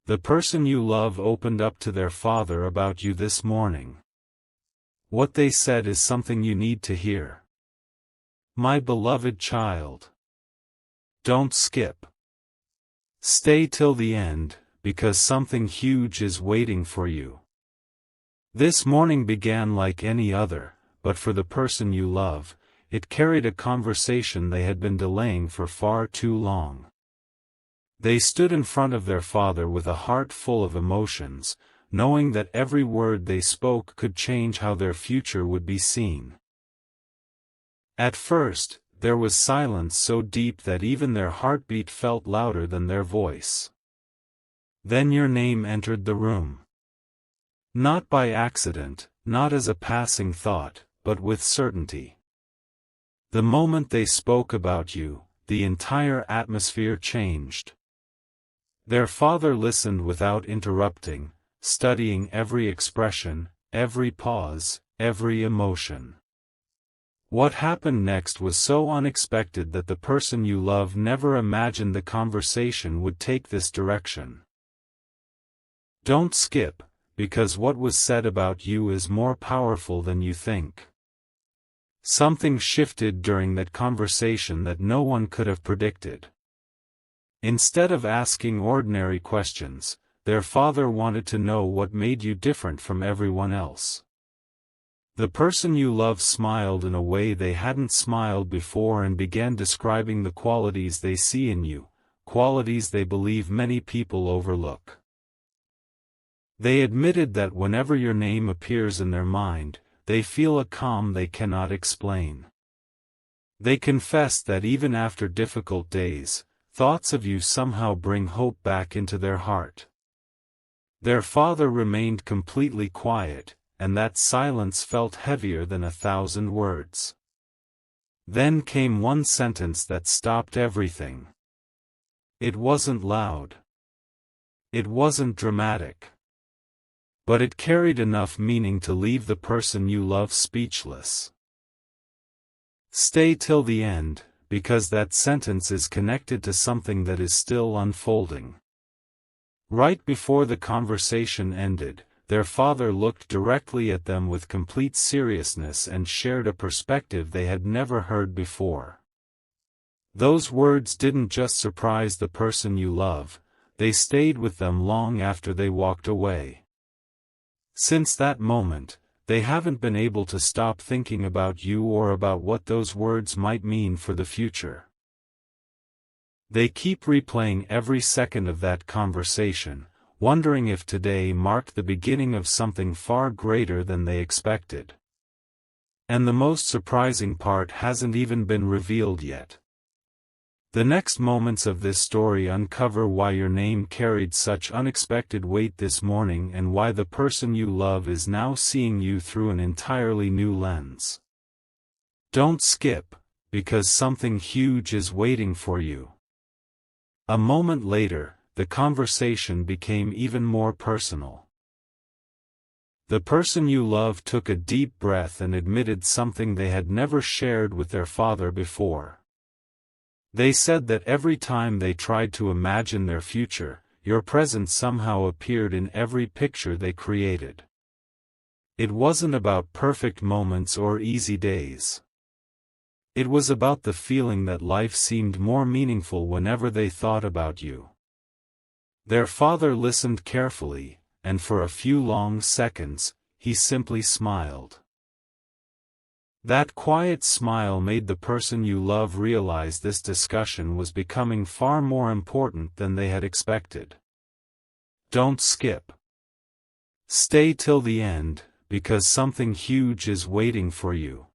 The person you love opened up to their father about you this morning. What they said is something you need to hear. My beloved child. Don't skip. Stay till the end, because something huge is waiting for you. This morning began like any other, but for the person you love, it carried a conversation they had been delaying for far too long. They stood in front of their father with a heart full of emotions, knowing that every word they spoke could change how their future would be seen. At first, there was silence so deep that even their heartbeat felt louder than their voice. Then your name entered the room. Not by accident, not as a passing thought, but with certainty. The moment they spoke about you, the entire atmosphere changed. Their father listened without interrupting, studying every expression, every pause, every emotion. What happened next was so unexpected that the person you love never imagined the conversation would take this direction. Don't skip, because what was said about you is more powerful than you think. Something shifted during that conversation that no one could have predicted. Instead of asking ordinary questions, their father wanted to know what made you different from everyone else. The person you love smiled in a way they hadn't smiled before and began describing the qualities they see in you, qualities they believe many people overlook. They admitted that whenever your name appears in their mind, they feel a calm they cannot explain. They confessed that even after difficult days, thoughts of you somehow bring hope back into their heart. Their father remained completely quiet, and that silence felt heavier than 1,000 words. Then came one sentence that stopped everything. It wasn't loud. It wasn't dramatic. But it carried enough meaning to leave the person you love speechless. Stay till the end, because that sentence is connected to something that is still unfolding. Right before the conversation ended, their father looked directly at them with complete seriousness and shared a perspective they had never heard before. Those words didn't just surprise the person you love, they stayed with them long after they walked away. Since that moment, they haven't been able to stop thinking about you or about what those words might mean for the future. They keep replaying every second of that conversation, wondering if today marked the beginning of something far greater than they expected. And the most surprising part hasn't even been revealed yet. The next moments of this story uncover why your name carried such unexpected weight this morning and why the person you love is now seeing you through an entirely new lens. Don't skip, because something huge is waiting for you. A moment later, the conversation became even more personal. The person you love took a deep breath and admitted something they had never shared with their father before. They said that every time they tried to imagine their future, your presence somehow appeared in every picture they created. It wasn't about perfect moments or easy days. It was about the feeling that life seemed more meaningful whenever they thought about you. Their father listened carefully, and for a few long seconds, he simply smiled. That quiet smile made the person you love realize this discussion was becoming far more important than they had expected. Don't skip. Stay till the end, because something huge is waiting for you.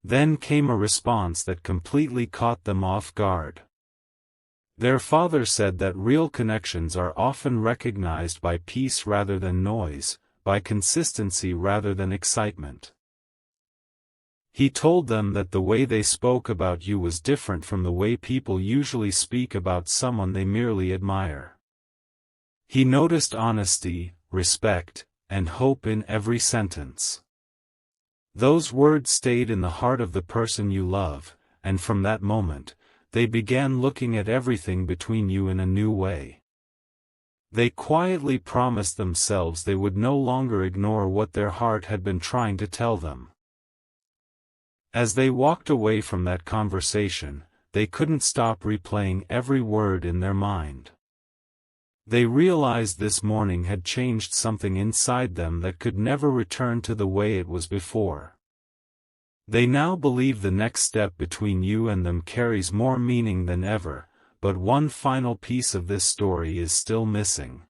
Then came a response that completely caught them off guard. Their father said that real connections are often recognized by peace rather than noise, by consistency rather than excitement. He told them that the way they spoke about you was different from the way people usually speak about someone they merely admire. He noticed honesty, respect, and hope in every sentence. Those words stayed in the heart of the person you love, and from that moment, they began looking at everything between you in a new way. They quietly promised themselves they would no longer ignore what their heart had been trying to tell them. As they walked away from that conversation, they couldn't stop replaying every word in their mind. They realized this morning had changed something inside them that could never return to the way it was before. They now believe the next step between you and them carries more meaning than ever, but one final piece of this story is still missing.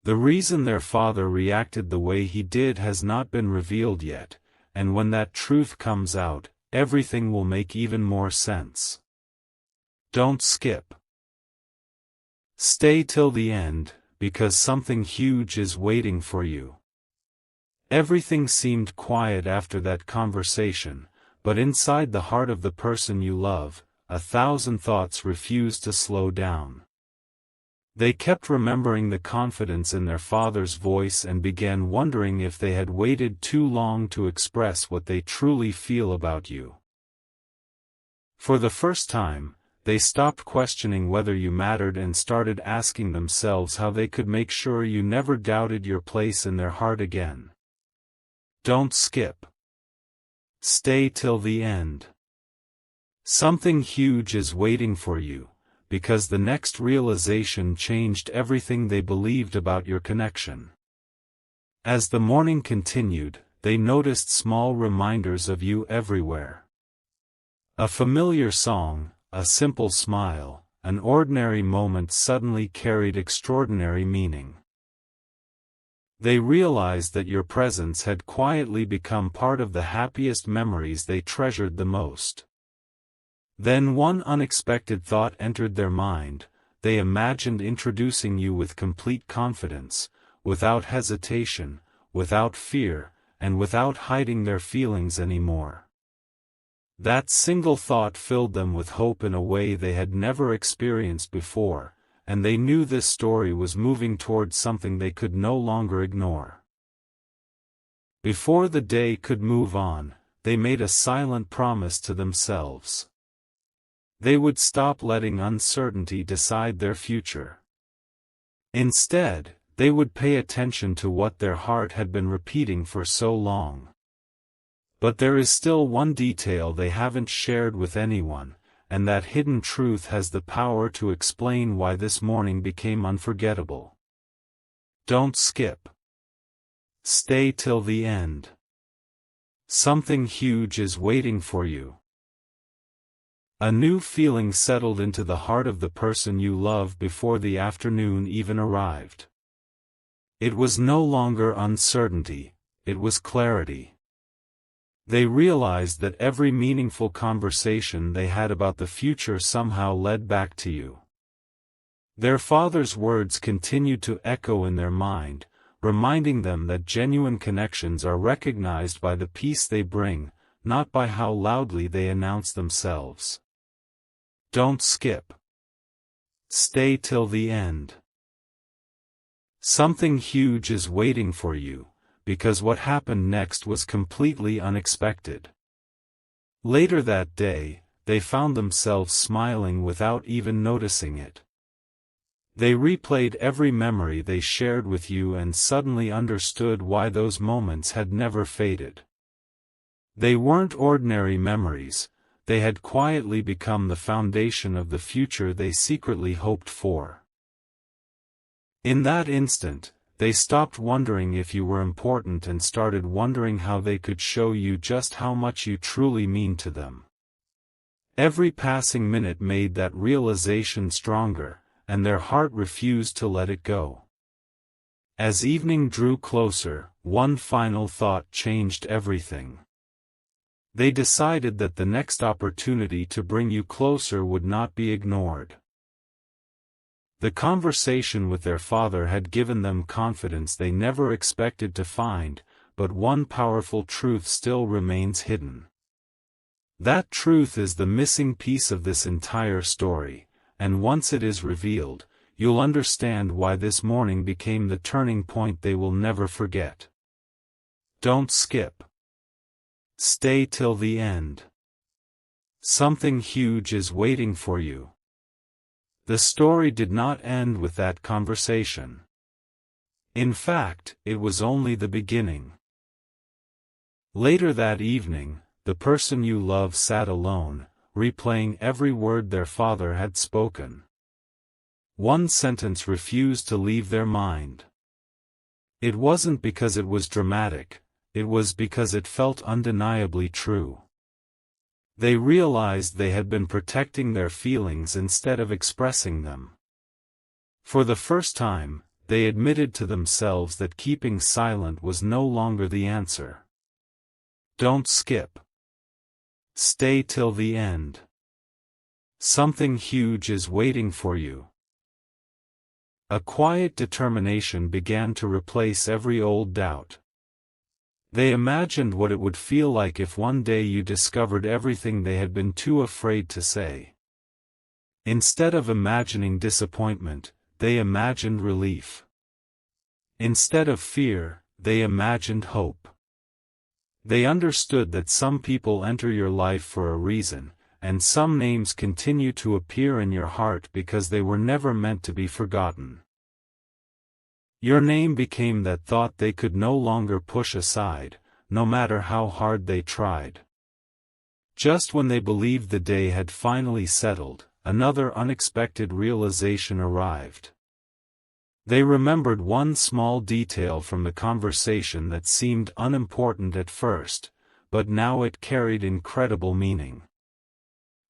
The reason their father reacted the way he did has not been revealed yet, and when that truth comes out, everything will make even more sense. Don't skip. Stay till the end, because something huge is waiting for you. Everything seemed quiet after that conversation, but inside the heart of the person you love, 1,000 thoughts refused to slow down. They kept remembering the confidence in their father's voice and began wondering if they had waited too long to express what they truly feel about you. For the first time, they stopped questioning whether you mattered and started asking themselves how they could make sure you never doubted your place in their heart again. Don't skip. Stay till the end. Something huge is waiting for you, because the next realization changed everything they believed about your connection. As the morning continued, they noticed small reminders of you everywhere. A familiar song, a simple smile, an ordinary moment suddenly carried extraordinary meaning. They realized that your presence had quietly become part of the happiest memories they treasured the most. Then one unexpected thought entered their mind. They imagined introducing you with complete confidence, without hesitation, without fear, and without hiding their feelings anymore. That single thought filled them with hope in a way they had never experienced before, and they knew this story was moving towards something they could no longer ignore. Before the day could move on, they made a silent promise to themselves. They would stop letting uncertainty decide their future. Instead, they would pay attention to what their heart had been repeating for so long. But there is still one detail they haven't shared with anyone, and that hidden truth has the power to explain why this morning became unforgettable. Don't skip. Stay till the end. Something huge is waiting for you. A new feeling settled into the heart of the person you love before the afternoon even arrived. It was no longer uncertainty, it was clarity. They realized that every meaningful conversation they had about the future somehow led back to you. Their father's words continued to echo in their mind, reminding them that genuine connections are recognized by the peace they bring, not by how loudly they announce themselves. Don't skip. Stay till the end. Something huge is waiting for you, because what happened next was completely unexpected. Later that day, they found themselves smiling without even noticing it. They replayed every memory they shared with you and suddenly understood why those moments had never faded. They weren't ordinary memories, they had quietly become the foundation of the future they secretly hoped for. In that instant, they stopped wondering if you were important and started wondering how they could show you just how much you truly mean to them. Every passing minute made that realization stronger, and their heart refused to let it go. As evening drew closer, one final thought changed everything. They decided that the next opportunity to bring you closer would not be ignored. The conversation with their father had given them confidence they never expected to find, but one powerful truth still remains hidden. That truth is the missing piece of this entire story, and once it is revealed, you'll understand why this morning became the turning point they will never forget. Don't skip. Stay till the end. Something huge is waiting for you. The story did not end with that conversation. In fact, it was only the beginning. Later that evening, the person you love sat alone, replaying every word their father had spoken. One sentence refused to leave their mind. It wasn't because it was dramatic, it was because it felt undeniably true. They realized they had been protecting their feelings instead of expressing them. For the first time, they admitted to themselves that keeping silent was no longer the answer. Don't skip. Stay till the end. Something huge is waiting for you. A quiet determination began to replace every old doubt. They imagined what it would feel like if one day you discovered everything they had been too afraid to say. Instead of imagining disappointment, they imagined relief. Instead of fear, they imagined hope. They understood that some people enter your life for a reason, and some names continue to appear in your heart because they were never meant to be forgotten. Your name became that thought they could no longer push aside, no matter how hard they tried. Just when they believed the day had finally settled, another unexpected realization arrived. They remembered one small detail from the conversation that seemed unimportant at first, but now it carried incredible meaning.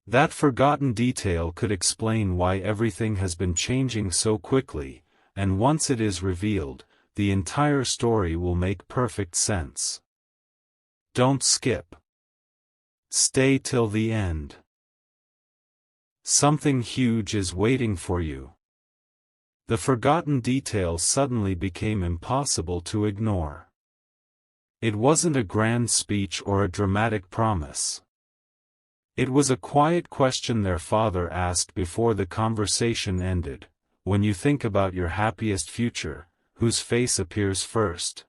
That forgotten detail could explain why everything has been changing so quickly, and once it is revealed, the entire story will make perfect sense. Don't skip. Stay till the end. Something huge is waiting for you. The forgotten detail suddenly became impossible to ignore. It wasn't a grand speech or a dramatic promise. It was a quiet question their father asked before the conversation ended. When you think about your happiest future, whose face appears first?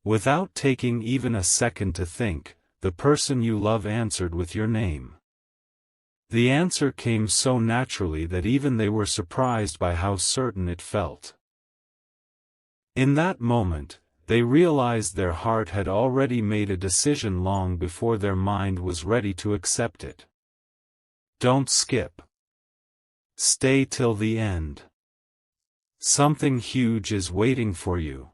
Without taking even a second to think, the person you love answered with your name. The answer came so naturally that even they were surprised by how certain it felt. In that moment, they realized their heart had already made a decision long before their mind was ready to accept it. Don't skip. Stay till the end. Something huge is waiting for you.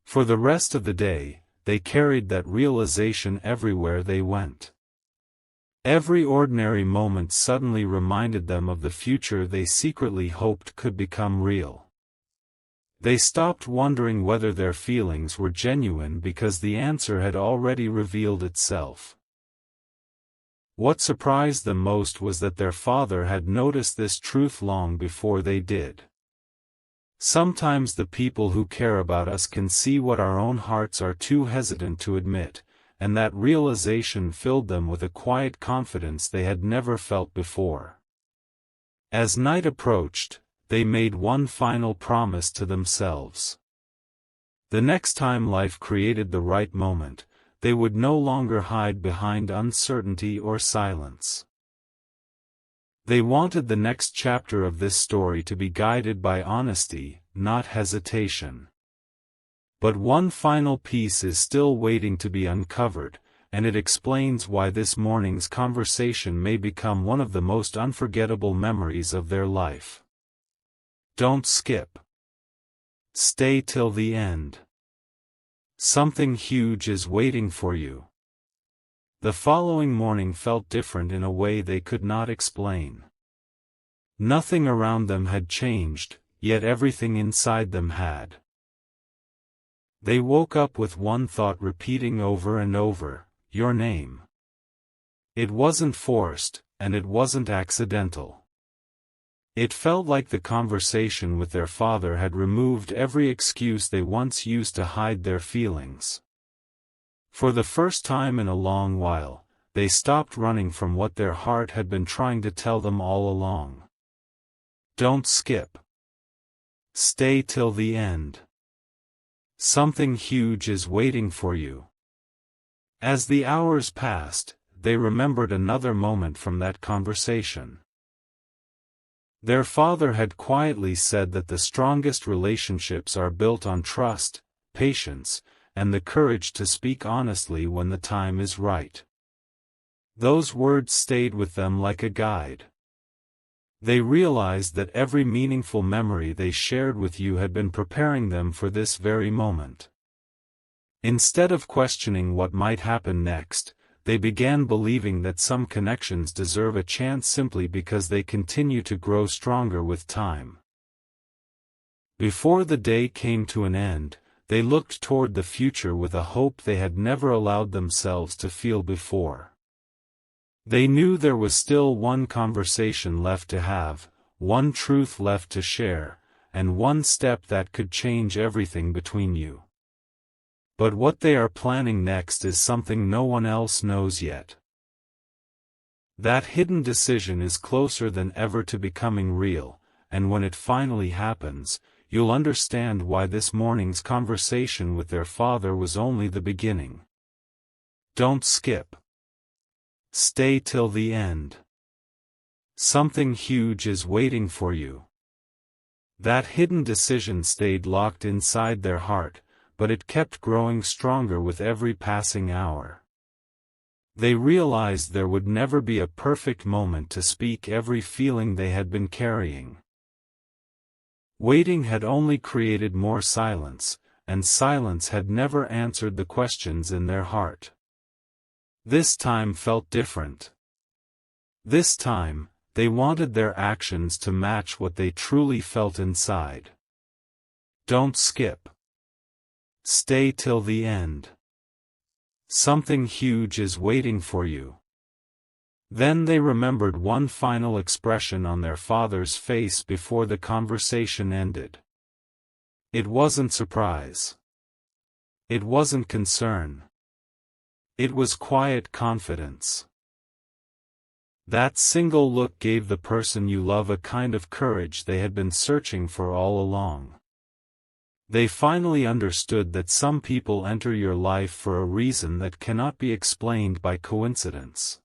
For the rest of the day, they carried that realization everywhere they went. Every ordinary moment suddenly reminded them of the future they secretly hoped could become real. They stopped wondering whether their feelings were genuine because the answer had already revealed itself. What surprised them most was that their father had noticed this truth long before they did. Sometimes the people who care about us can see what our own hearts are too hesitant to admit, and that realization filled them with a quiet confidence they had never felt before. As night approached, they made one final promise to themselves. The next time life created the right moment, they would no longer hide behind uncertainty or silence. They wanted the next chapter of this story to be guided by honesty, not hesitation. But one final piece is still waiting to be uncovered, and it explains why this morning's conversation may become one of the most unforgettable memories of their life. Don't skip. Stay till the end. Something huge is waiting for you. The following morning felt different in a way they could not explain. Nothing around them had changed, yet everything inside them had. They woke up with one thought repeating over and over, your name. It wasn't forced, and it wasn't accidental. It felt like the conversation with their father had removed every excuse they once used to hide their feelings. For the first time in a long while, they stopped running from what their heart had been trying to tell them all along. Don't skip. Stay till the end. Something huge is waiting for you. As the hours passed, they remembered another moment from that conversation. Their father had quietly said that the strongest relationships are built on trust, patience, and the courage to speak honestly when the time is right. Those words stayed with them like a guide. They realized that every meaningful memory they shared with you had been preparing them for this very moment. Instead of questioning what might happen next, they began believing that some connections deserve a chance simply because they continue to grow stronger with time. Before the day came to an end, they looked toward the future with a hope they had never allowed themselves to feel before. They knew there was still one conversation left to have, one truth left to share, and one step that could change everything between you. But what they are planning next is something no one else knows yet. That hidden decision is closer than ever to becoming real, and when it finally happens, you'll understand why this morning's conversation with their father was only the beginning. Don't skip. Stay till the end. Something huge is waiting for you. That hidden decision stayed locked inside their heart, but it kept growing stronger with every passing hour. They realized there would never be a perfect moment to speak every feeling they had been carrying. Waiting had only created more silence, and silence had never answered the questions in their heart. This time felt different. This time, they wanted their actions to match what they truly felt inside. Don't skip. Stay till the end. Something huge is waiting for you. Then they remembered one final expression on their father's face before the conversation ended. It wasn't surprise. It wasn't concern. It was quiet confidence. That single look gave the person you love a kind of courage they had been searching for all along. They finally understood that some people enter your life for a reason that cannot be explained by coincidence.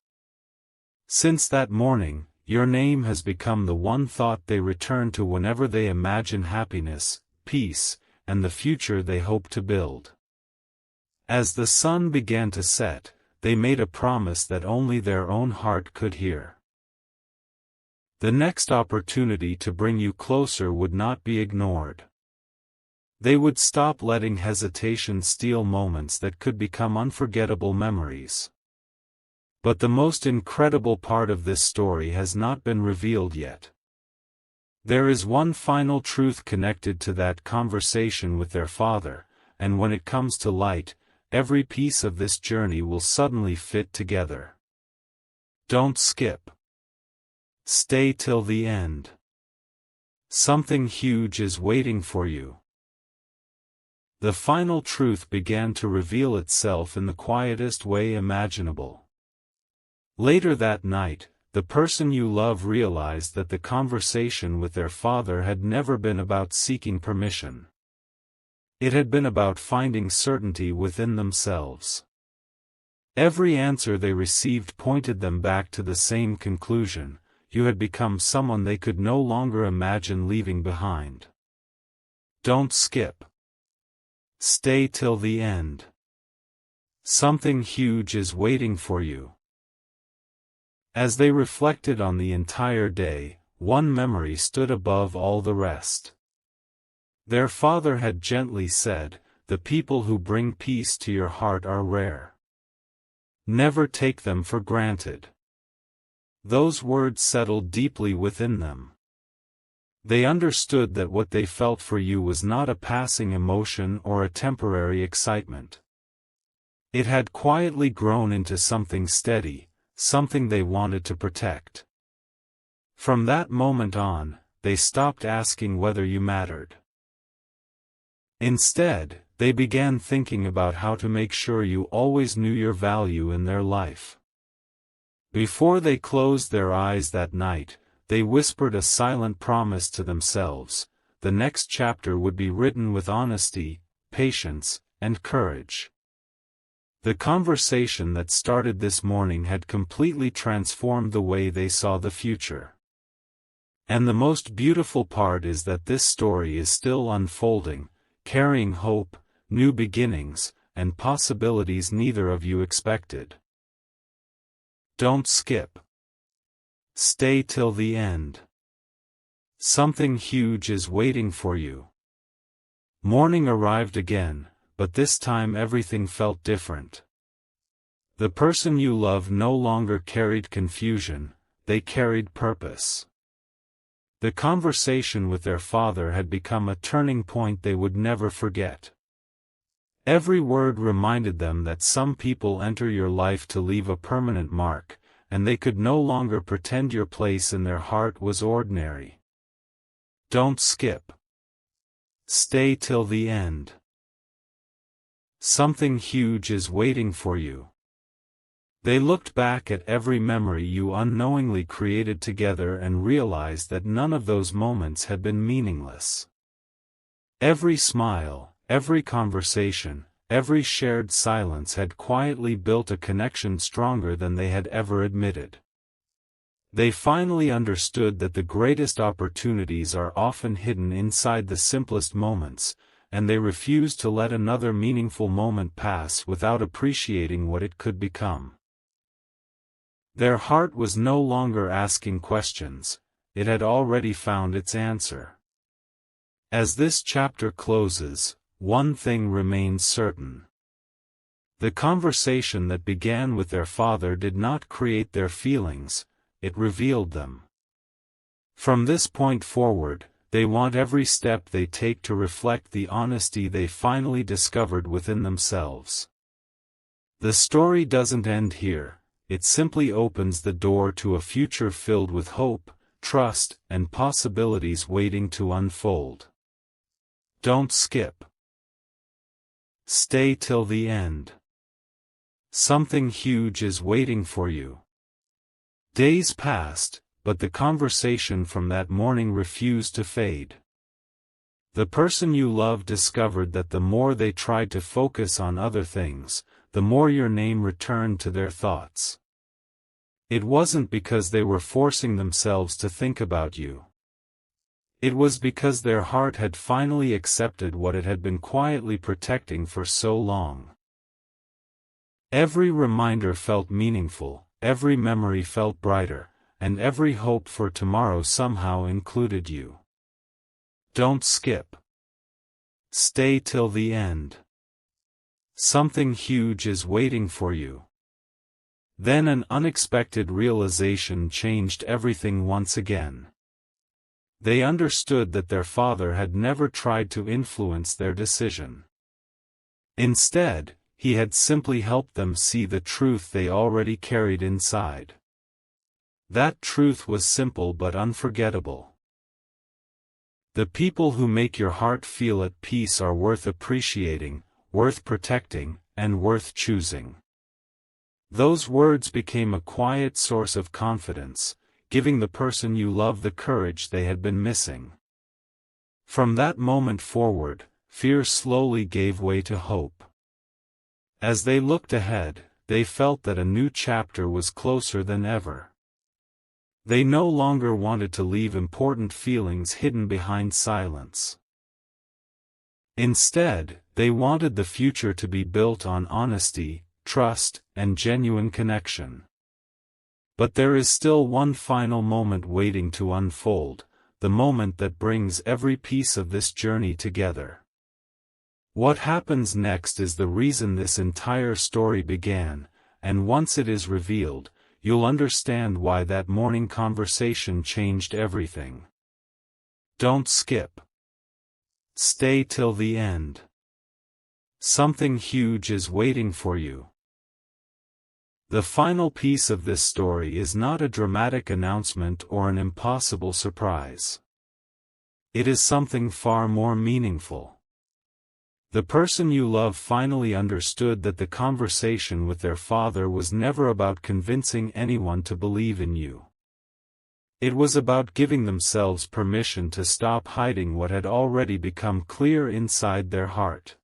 Since that morning, your name has become the one thought they return to whenever they imagine happiness, peace, and the future they hope to build. As the sun began to set, they made a promise that only their own heart could hear. The next opportunity to bring you closer would not be ignored. They would stop letting hesitation steal moments that could become unforgettable memories. But the most incredible part of this story has not been revealed yet. There is one final truth connected to that conversation with their father, and when it comes to light, every piece of this journey will suddenly fit together. Don't skip. Stay till the end. Something huge is waiting for you. The final truth began to reveal itself in the quietest way imaginable. Later that night, the person you love realized that the conversation with their father had never been about seeking permission. It had been about finding certainty within themselves. Every answer they received pointed them back to the same conclusion: you had become someone they could no longer imagine leaving behind. Don't skip. Stay till the end. Something huge is waiting for you. As they reflected on the entire day, one memory stood above all the rest. Their father had gently said, "The people who bring peace to your heart are rare. Never take them for granted." Those words settled deeply within them. They understood that what they felt for you was not a passing emotion or a temporary excitement. It had quietly grown into something steady, something they wanted to protect. From that moment on, they stopped asking whether you mattered. Instead, they began thinking about how to make sure you always knew your value in their life. Before they closed their eyes that night, they whispered a silent promise to themselves: the next chapter would be written with honesty, patience, and courage. The conversation that started this morning had completely transformed the way they saw the future. And the most beautiful part is that this story is still unfolding, carrying hope, new beginnings, and possibilities neither of you expected. Don't skip. Stay till the end. Something huge is waiting for you. Morning arrived again, but this time everything felt different. The person you love no longer carried confusion, they carried purpose. The conversation with their father had become a turning point they would never forget. Every word reminded them that some people enter your life to leave a permanent mark, and they could no longer pretend your place in their heart was ordinary. Don't skip. Stay till the end. Something huge is waiting for you. They looked back at every memory you unknowingly created together and realized that none of those moments had been meaningless. Every smile, every conversation, every shared silence had quietly built a connection stronger than they had ever admitted. They finally understood that the greatest opportunities are often hidden inside the simplest moments, and they refused to let another meaningful moment pass without appreciating what it could become. Their heart was no longer asking questions, it had already found its answer. As this chapter closes, one thing remains certain. The conversation that began with their father did not create their feelings, it revealed them. From this point forward, they want every step they take to reflect the honesty they finally discovered within themselves. The story doesn't end here. It simply opens the door to a future filled with hope, trust, and possibilities waiting to unfold. Don't skip. Stay till the end. Something huge is waiting for you. Days passed, but the conversation from that morning refused to fade. The person you love discovered that the more they tried to focus on other things, the more your name returned to their thoughts. It wasn't because they were forcing themselves to think about you. It was because their heart had finally accepted what it had been quietly protecting for so long. Every reminder felt meaningful, every memory felt brighter, and every hope for tomorrow somehow included you. Don't skip. Stay till the end. Something huge is waiting for you. Then an unexpected realization changed everything once again. They understood that their father had never tried to influence their decision. Instead, he had simply helped them see the truth they already carried inside. That truth was simple but unforgettable. The people who make your heart feel at peace are worth appreciating, worth protecting, and worth choosing. Those words became a quiet source of confidence, giving the person you love the courage they had been missing. From that moment forward, fear slowly gave way to hope. As they looked ahead, they felt that a new chapter was closer than ever. They no longer wanted to leave important feelings hidden behind silence. Instead, they wanted the future to be built on honesty, trust, and genuine connection. But there is still one final moment waiting to unfold, the moment that brings every piece of this journey together. What happens next is the reason this entire story began, and once it is revealed, you'll understand why that morning conversation changed everything. Don't skip. Stay till the end. Something huge is waiting for you. The final piece of this story is not a dramatic announcement or an impossible surprise. It is something far more meaningful. The person you love finally understood that the conversation with their father was never about convincing anyone to believe in you. It was about giving themselves permission to stop hiding what had already become clear inside their heart.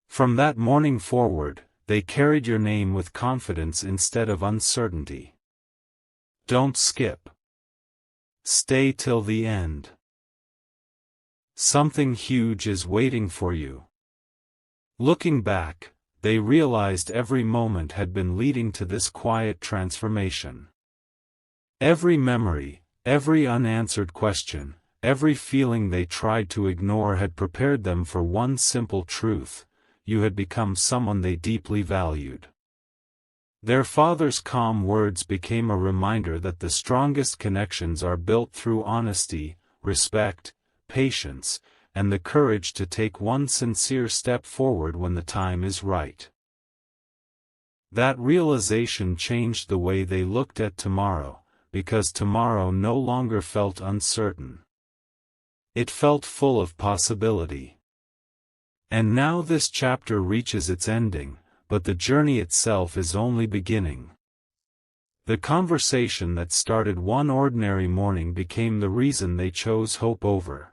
From that morning forward, they carried your name with confidence instead of uncertainty. Don't skip. Stay till the end. Something huge is waiting for you. Looking back, they realized every moment had been leading to this quiet transformation. Every memory, every unanswered question, every feeling they tried to ignore had prepared them for one simple truth: you had become someone they deeply valued. Their father's calm words became a reminder that the strongest connections are built through honesty, respect, patience, and the courage to take one sincere step forward when the time is right. That realization changed the way they looked at tomorrow, because tomorrow no longer felt uncertain. It felt full of possibility. And now this chapter reaches its ending, but the journey itself is only beginning. The conversation that started one ordinary morning became the reason they chose hope over